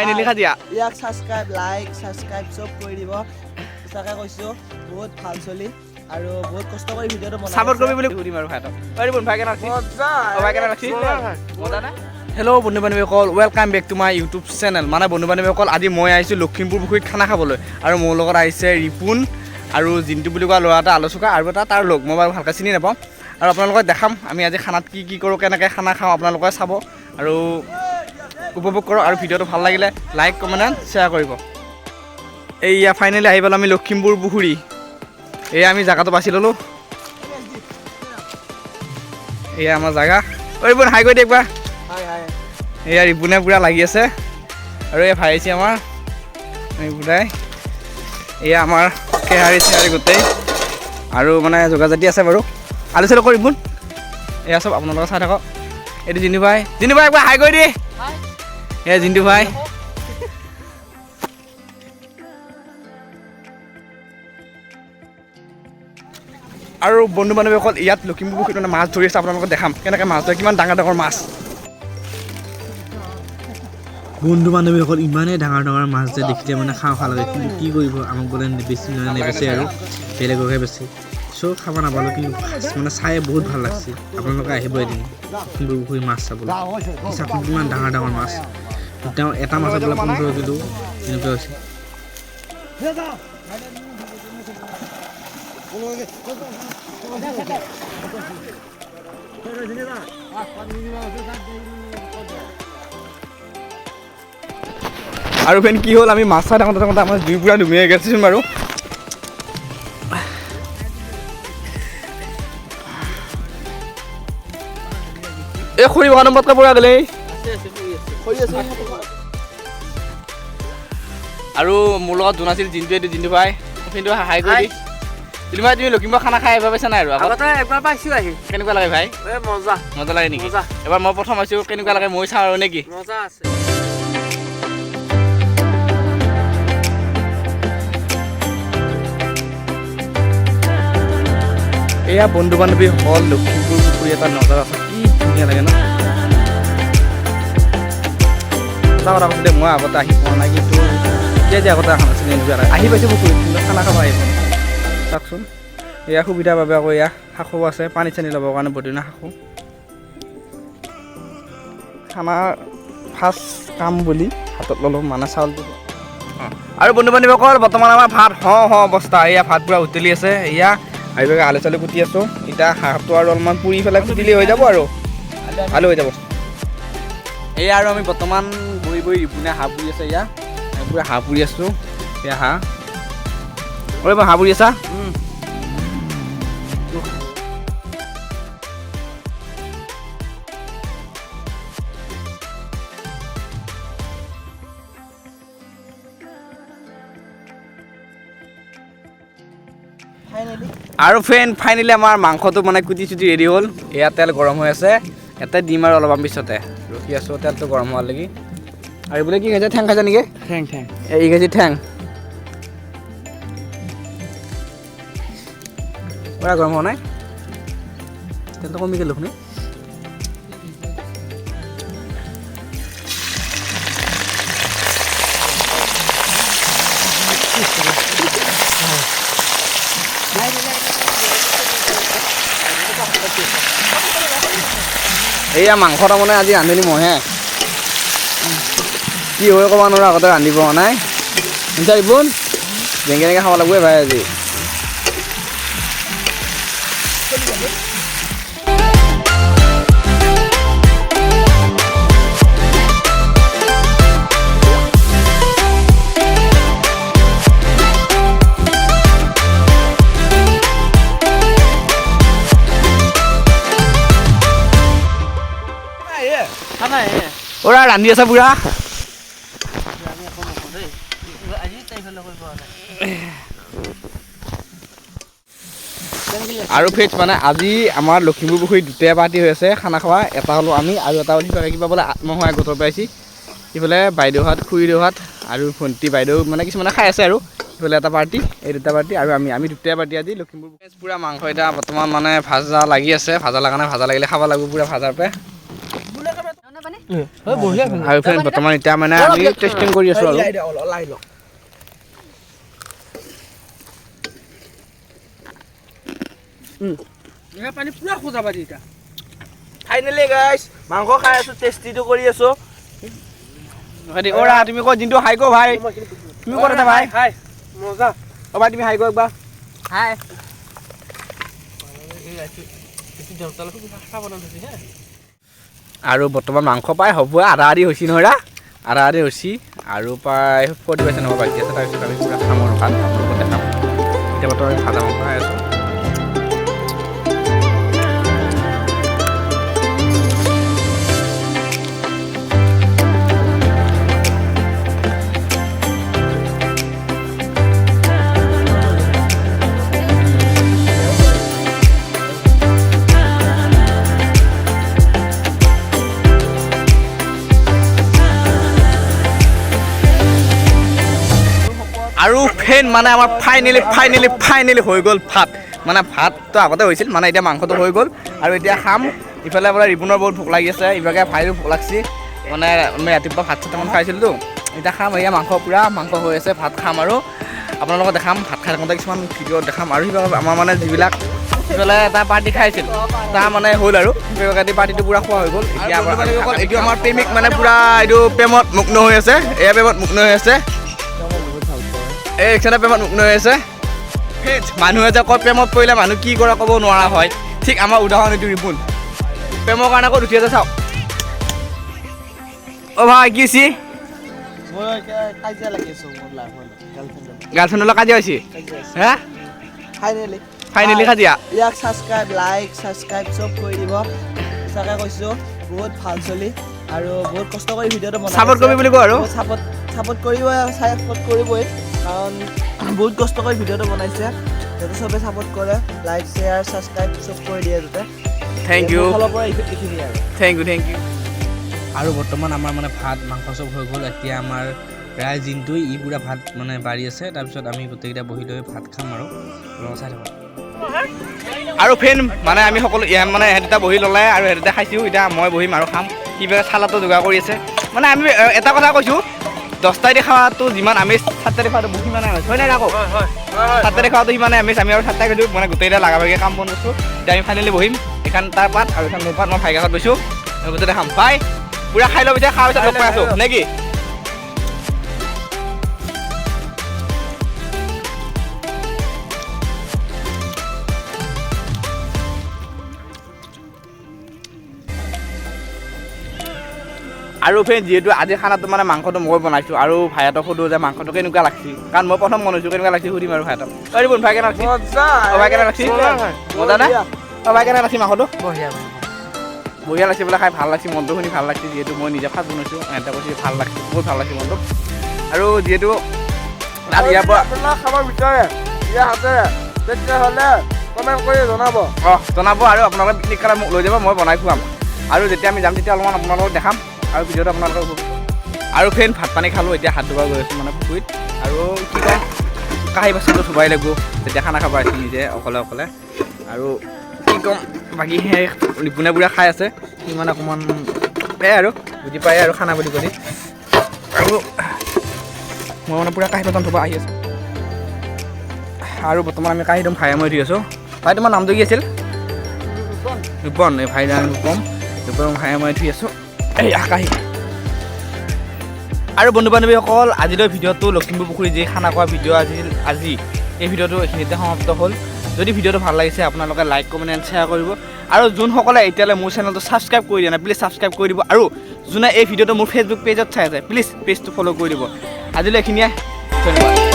finally Khajia ইয়াক subscribe like subscribe সব কৰি দিব সঁচাকে কৈছো বহুত ভাল চলি আৰু বহুত কষ্ট কৰি ভিডিওটো বনাই সাপোর্ট করবি বলে ঘুরি মারো খাইতো আরে বোন ভাই কেন রাখছি ভাই কেন রাখছি মজা না হেল্ল' বন্ধু বান্ধৱীসকল welcome back to my YouTube channel মানে বন্ধু বান্ধৱীসকল আজি মই আহিছোঁ লখিমপুৰ পুখুৰীত খানা খাবলৈ আৰু মোৰ লগত আহিছে ৰিপুন আৰু জিন্তু বুলি কোৱা ল'ৰা এটা আলোচকা আৰু এটা তাৰ লগ মই বাৰু ভালকৈ চিনি নাপাওঁ আৰু আপোনালোকক দেখাম আমি আজি খানাত কি কৰোঁ কেনেকৈ খানা খাওঁ আপোনালোকে চাব আৰু উপভোগ কৰক আৰু ভিডিঅ'টো ভাল লাগিলে লাইক কমেণ্ট শ্বেয়াৰ কৰিব এইয়া ফাইনেলি আহি পালোঁ আমি লখিমপুৰ পুখুৰী এয়া আমি জেগাটো বাছি ল'লোঁ এয়া আমাৰ জেগা ঐ ৰিপুন হাই কৰি দে একবাৰ এয়া ৰিপুনে পূৰা লাগি আছে আৰু এয়া ভাই আহিছে আমাৰ ৰিপুনাই এয়া আমাৰ কেহাৰী চেহাৰী গোটেই আৰু মানে যোগাযাতি আছে বাৰু আলু চালু কৰি ৰিপুন এয়া চব আপোনালোকে চাই থাকক এইটো জিন্তু ভাই একবাৰ হাই কৰি দিয়ে এয়া জিন্তু ভাই আৰু বন্ধু বান্ধৱীসকল ইয়াত লখিমপুৰ পুখুৰীত মানে মাছ ধৰি আছে আপোনালোকক দেখাম কেনেকৈ মাছ ধৰে কিমান ডাঙৰ ডাঙৰ মাছ বন্ধু বান্ধৱীসকল ইমানেই ডাঙৰ ডাঙৰ মাছ যে দেখিলে মানে খাওঁ লাগে কিন্তু কি কৰিব আমাক বোলে বেছি নেবেচে আৰু বেলেগকহে বেচে চ' খাব নাপালোঁ কিন্তু মানে চাই বহুত ভাল লাগছে আপোনালোকে আহিব এদিন লখিমপুৰ পুখুৰী মাছ চাবলৈ চাওক কিমান ডাঙৰ ডাঙৰ মাছ তেওঁ এটা মাছৰ বোলে 15 কিলো এনেকুৱা হৈছে আৰু ফেন কি হ'ল আমি মাছ চাই থাকোঁতে আমাৰ জুই পূৰা ধুমীয়াই গৈছোচোন বাৰু এই খৰি বগানৰ মতকা পৰা গ'লে আৰু মোৰ লগত যোন আছিল জিন্তু ভাই কিন্তু হাই কৰি দি ভাই তুমি লখিমপুৰ খানা খাই আহিব পাইছা নাই আৰু আগতে একবাৰ পাইছো আহি কেনেকুৱা লাগে ভাই মজা লাগে নেকি এবাৰ মই প্ৰথম আহিছোঁ কেনেকুৱা লাগে মই চাওঁ আৰু নেকি মজা আছে এয়া বন্ধু বান্ধৱীসকল লখিমপুৰ পুখুৰী এটা নজৰ আছে কি ধুনীয়া লাগে ন এটা কথা কৈছোঁ মই আগতে আহি পোৱা নাই কিন্তু এতিয়া আগতে অহা নাছিলে এনেকুৱা লাগে আহি পাইছোঁ পুখুৰীত কিন্তু খানা খাব আহিব চাওকচোন এয়া সুবিধাৰ বাবে আকৌ এয়া শাখো আছে পানী চানী ল'বৰ কাৰণে প্ৰতিদিনা শাখো খানাৰ ফাৰ্ষ্ট কাম বুলি হাতত ল'লোঁ মানে চাউলটো আৰু বন্ধু বান্ধৱীসকল বৰ্তমান আমাৰ ভাত অৱস্থা এয়া ভাত পূৰা উতলি আছে এয়া আহি পেলাই আলু চালু কুটি আছোঁ এতিয়া হাঁহটো আৰু অলপমান পুৰি পেলাই কুটিলেই হৈ যাব আৰু আলু হৈ যাব এয়া আৰু আমি বৰ্তমান বহি ৰিপুনে হাঁহ পুৰি আছে এয়া পূৰা হাঁহ পুৰি আছোঁ এয়া হাঁহ ঐ মই হাঁহ পুৰি আছা আৰু ফাইনেলি আমাৰ মাংসটো মানে কুটি চুটি ৰেডি হ'ল এয়া তেল গৰম হৈ আছে ইয়াতে দিম আৰু অলপমান পিছতে ৰখি আছোঁ তেলটো গৰম হোৱাৰ লাগি আৰু বোলে কি খাইছে ঠেং খাইছে নেকি ঠেং এই খাইছে ঠেং পূৰা গৰম হোৱা নাই তেলটো কমি গ'ল শুনি এয়া মাংস তাৰমানে আজি ৰান্ধিলি মইহে কি হৈ ক'ব নোৱাৰো আগতে ৰান্ধিব নাই শুনিছা ৰিপুন যেনেকৈ খাব লাগিবই ভাই আজি ওৰা ৰান্ধি আছা পুৰা আৰু ফেজ মানে আজি আমাৰ লখিমপুৰ পুখুৰীত দুটাই পাৰ্টি হৈ আছে খানা খোৱা এটা হ'লো আমি আৰু এটা হ'ল সিফালে কিবা বোলে আত্মসহায়ক গোটৰ পৰা আহিছে ইফালে বাইদেউহাত খুৰীদেউহাত আৰু ভণ্টি বাইদেউ মানে কিছুমানে খাই আছে আৰু ইফালে এটা পাৰ্টি এই দুটা পাৰ্টি আৰু আমি দুটাই পাৰ্টি আজি লখিমপুৰ পুৰা মাংস এতিয়া বৰ্তমান মানে ভাজা লাগি আছে ভাজা লগা নাই ভাজা লাগিলে খাব লাগিব পুৰা ভাজাৰ পৰা আৰু ফ্ৰেণ্ড বৰ্তমান এতিয়া মানে আমি টেষ্টিং কৰি আছোঁ আৰু পানী পুৰা খোজা পাতি এতিয়া ফাইনেলি গাইছ মাংস খাই আছোঁ টেষ্টিটো কৰি আছোঁ অ'ৰা তুমি কয় যোনটো হাই কো ভাই তুমি ক'ত আছা ভাই হাই মজা অ' ভাই তুমি হাই কো একবাৰ হাই আৰু বৰ্তমান মাংস পাই হ'ব আধা আধি হৈছি নহয় আধা আধি হৈছি আৰু প্ৰায় 40% হ'ব বাকী আছে তাৰপিছত আমি পুৰা খাম আৰু ভাত আপোনালোকক দেখাম এতিয়া বৰ্তমান আমি ভাজা মাংস খাই আছোঁ আৰু ফেন মানে আমাৰ ফাইনেলি হৈ গ'ল ভাত মানে ভাতটো আগতে হৈছিল মানে এতিয়া মাংসটো হৈ গ'ল আৰু এতিয়া খাম ইফালে আপোনাৰ ৰিপুনৰ বহুত ভোক লাগি আছে ইভাগে ভাইৰো ভোক লাগছি মানে আমি ৰাতিপুৱা ভাত চাতমান খাইছিলোঁতো এতিয়া খাম এয়া মাংস পুৰা মাংস হৈ আছে ভাত খাম আৰু আপোনালোকক দেখাম ভাত খাই থাকোঁতে কিছুমান ভিডিঅ' দেখাম আৰু সিভাগে আমাৰ মানে যিবিলাক সিফালে এটা পাৰ্টি খাইছিল তাৰ মানে হ'ল আৰু সিভাগে পাৰ্টিটো পুৰা খোৱা হৈ গ'ল এতিয়া এইটো আমাৰ প্ৰেমিক মানে পুৰা এইটো প্ৰেমত মগ্ন হৈ আছে এয়া প্ৰেমত মগ্ন হৈ আছে এই একচেনা প্ৰেমত মগ্ন হৈ আছে মানুহে যে কয় প্ৰেমত পৰিলে মানুহ কি কৰে ক'ব নোৱাৰা হয় ঠিক আমাৰ উদাহৰণ এইটো ৰিপুন প্ৰেমৰ কাৰণে ক'ত উঠি আছে চাওক অ' ভাই কি হৈছে কাজিয়া লাগি আছোঁ মোৰ গাৰ্লফ্ৰেণ্ডৰ লগত কাজিয়া হৈছে হে ফাইনেলি কাজিয়া ইয়াক লাইক ছাবস্ক্ৰাইব চব কৰি দিব সঁচাকৈ কৈছোঁ বহুত ভাল চলি আৰু বহুত কষ্ট কৰি ভিডিঅ'টো বনাই ছাপোৰ্ট কৰিবি বুলি কয় আৰু ছাপোৰ্ট কৰিবই কাৰণ বহুত কষ্ট কৰি ভিডিঅ'টো বনাইছে যাতে চবে ছাপোৰ্ট কৰে লাইক শ্বেয়াৰ ছাবস্ক্ৰাইব চব কৰি দিয়ে যাতে থেংক ইউ ফালৰ পৰা এইখিনি আৰু থেংক ইউ আৰু বৰ্তমান আমাৰ মানে ভাত মাংস চব হৈ গ'ল এতিয়া আমাৰ ৰাইজ দিনটো ই পুৰা ভাত মানে বাঢ়ি আছে তাৰপিছত আমি গোটেইকেইটা বহি লৈ ভাত খাম আৰু চাই থাকক আৰু ফেন মানে আমি সকলো মানে সিহঁতে বহি ল'লে আৰু সিহঁতে খাইছোঁ এতিয়া মই বহিম আৰু খাম কিবা চালাটো যোগাৰ কৰি আছে মানে আমি এটা কথা কৈছোঁ 10 তাৰিখে খোৱাটো যিমান আমেজ 7 তাৰিখে খোৱাটো বহুত সিমানে হয় নাই আকৌ 7 তাৰিখে খোৱাটো সিমানে আমেজ আমি আৰু 7 তাৰিখে গৈছোঁ মানে গোটেইটা লাগাভাগে কাম বন কৰিছোঁ এতিয়া আমি ফাইনেলি বহিম এইখন তাৰ পাত আৰু এইখন মোৰ পাত মই ভাইকাষত গৈছোঁ গোটেইটা খাম পাই পুৰা খাই ল'ব এতিয়া খোৱাৰ পিছত লগ পাই আছোঁ নে কি আৰু ফ্ৰেণ্ড যিহেতু আজি খানাটো মানে মাংসটো মই বনাইছোঁ আৰু ভাইহঁতক সোধোঁ যে মাংসটো কেনেকুৱা লাগছি কাৰণ মই প্ৰথম বনাইছোঁ কেনেকুৱা লাগছি সুধিম আৰু ভাইহঁতক ৰিপুন ভাই কেনে লাগছি ভাই কেনে লাগছি মজা না ভাই কেনে লাগছি মাংসটো বঢ়িয়া লাগছে বোলে খাই ভাল লাগছে মনটো শুনি ভাল লাগছে যিহেতু মই নিজে ফাৰ্ষ্ট বনাইছোঁ সিহঁতে কৈছে ভাল লাগছে বহুত ভাল লাগছে মনটো আৰু যিহেতু আজি ইয়াৰ পৰা খাব বিচাৰে ইয়াৰ হাতেৰে তেতিয়াহ'লে কমেণ্ট কৰি জনাব জনাব আৰু আপোনালোকে পিকনিক খালে মোক লৈ যাব মই বনাই খুৱাম আৰু যেতিয়া আমি যাম তেতিয়া অলপমান আপোনালোকক দেখাম আৰু ভিডিঅ'টো আপোনালোকক আৰু ফ্ৰেণ্ড ভাত পানী খালোঁ এতিয়া হাত ধুব গৈ আছোঁ মানে পুখুৰীত আৰু কি কয় কাঁহী বাচনটো চুবাই লাগিব তেতিয়া খানা খাব আহিছোঁ নিজে অকলে আৰু কি ক'ম বাকী সেই ৰিপুনে পুৰা খাই আছে সি মানে অকণমান সেয়াই আৰু বুজি পায় আৰু খানা বুলি কৰি আৰু মই মানে পুৰা কাঁহী বাচন ধুব আহি আছোঁ আৰু বৰ্তমান আমি কাঁহী একদম ভাই মই ধুই আছোঁ ভাই তোমাৰ নামটো কি আছিল ৰিপন এই ভাই নাম ৰিপন ভাই মই ধুই আছোঁ এই আকাশী আৰু বন্ধু বান্ধৱীসকল আজিলৈ ভিডিঅ'টো লখিমপুৰ পুখুৰী যি খানা খোৱা ভিডিঅ' আজি এই ভিডিঅ'টো এইখিনিতে সমাপ্ত হ'ল যদি ভিডিঅ'টো ভাল লাগিছে আপোনালোকে লাইক কমেণ্ট এণ্ড শ্বেয়াৰ কৰিব আৰু যোনসকলে এতিয়ালৈ মোৰ চেনেলটো ছাবস্ক্ৰাইব কৰি দিয়া নাই প্লিজ ছাবস্ক্ৰাইব কৰি দিব আৰু যোনে এই ভিডিঅ'টো মোৰ ফেচবুক পেজত চাই আছে প্লিজ পেজটো ফ'ল' কৰি দিব আজিলৈ এইখিনিয়ে ধন্যবাদ